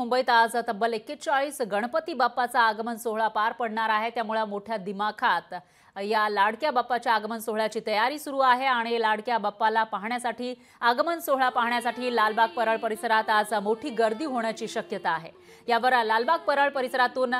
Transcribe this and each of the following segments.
मुंबईत आज तब्बल 41 गणपती बाप्पाचा आगमन सोहळा पार पडणार आहे। त्यामुळे मोठ्या दिमाखात या लाडक्या बाप्पाच्या आगमन सोहळ्याची तयारी सुरू आहे आणि लाडक्या बाप्पाला पाहण्यासाठी आगमन सोहळा पाहण्यासाठी लालबाग परळ परिसरात आज मोठी गर्दी होण्याची शक्यता आहे। यावर लालबाग परळ परिसरातून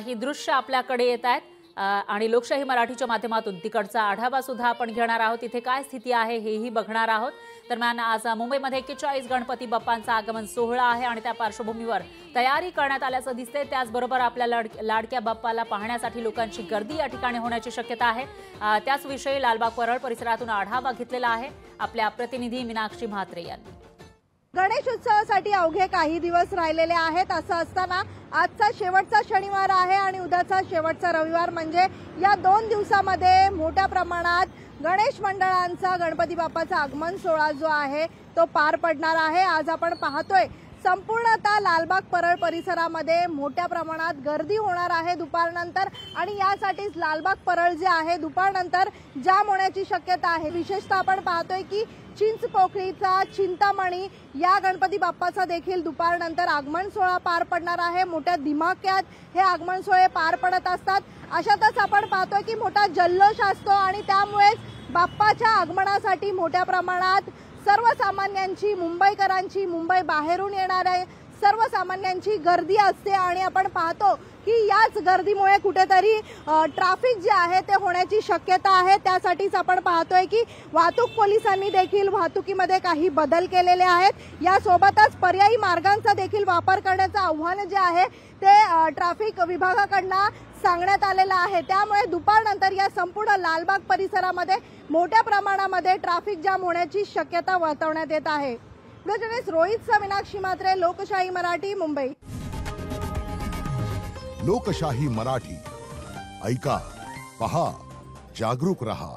ही दृश्य आपल्याकडे येत आहेत आणि लोकशाही मराठीच्या माध्यमातून तिकडचा आढावा सुद्धा आपण घेणार आहोत। इथे काय स्थिती आहे हेही बघणार आहोत। दरम्यान आज मुंबईमध्ये 41 गणपती बाप्पांचा आगमन सोहळा आहे आणि त्या पार्श्वभूमीवर तयारी करण्यात आल्याचं दिसते। त्याचबरोबर आपल्या लाडक्या बाप्पाला पाहण्यासाठी लोकांची गर्दी या ठिकाणी होण्याची शक्यता आहे। त्याच विषयी लालबाग परळ परिसरातून आढावा घेतलेला आहे आपल्या प्रतिनिधी मीनाक्षी म्हात्रे यांनी। गणेश उत्सवासाठी अवघे काही दिवस राहिलेले आहेत। असं असताना आजचा शेवटचा शनिवार आहे आणि उद्याचा शेवटचा रविवार म्हणजे या 2 दिवसांमध्ये मोठ्या प्रमाणात गणेश मंडळांचा गणपती बाप्पाचा आगमन सोहळा जो आहे तो पार पडणार आहे। आज आपण पाहतोय संपूर्णतः लालबाग परळ परिसरामध्ये मोठ्या प्रमाणात गर्दी होणार आहे दुपारनंतर आणि यासाठीच लालबाग परळ जे आहे दुपारनंतर जाम होण्याची शक्यता आहे। विशेषतः आपण पाहतोय की चिंचपोकळीचा चिंतामणी या गणपती बाप्पाचा देखील दुपारनंतर आगमन सोहळा पार पडणार आहे। मोठ्या दिमाक्यात हे आगमन सोहळे पार पडत असतात। अशातच आपण पाहतोय की मोठा जल्लोष असतो आणि त्यामुळेच बाप्पाच्या आगमनासाठी मोठ्या प्रमाणात सर्वसामान्यांची मुंबईकरांची मुंबई बाहेरून येणाऱ्या सर्वसामान्यांची गर्दी असते आणि आपण पाहतो की याच गर्दीमुळे कुठेतरी ट्रॅफिक जे आहे ते होण्याची शक्यता आहे। त्यासाठीच आपण पाहतोय की वाहतूक पोलिसांनी देखील वाहतुकीमध्ये काही बदल केलेले आहेत। यासोबतच पर्यायी मार्गांचा देखील वापर करण्याचं आव्हान जे आहे ते ट्रॅफिक विभागाकडून सांगण्यात आलेलं आहे। त्यामुळे दुपारनंतर या संपूर्ण लालबाग परिसरामध्ये मोठ्या प्रमाणामध्ये ट्रॅफिक जाम होण्याची शक्यता वर्तवण्यात येत आहे। रोहित मीनाक्षी म्हात्रे, लोकशाही मराठी, मुंबई। लोकशाही मराठी ऐका, पहा, जागरूक रहा।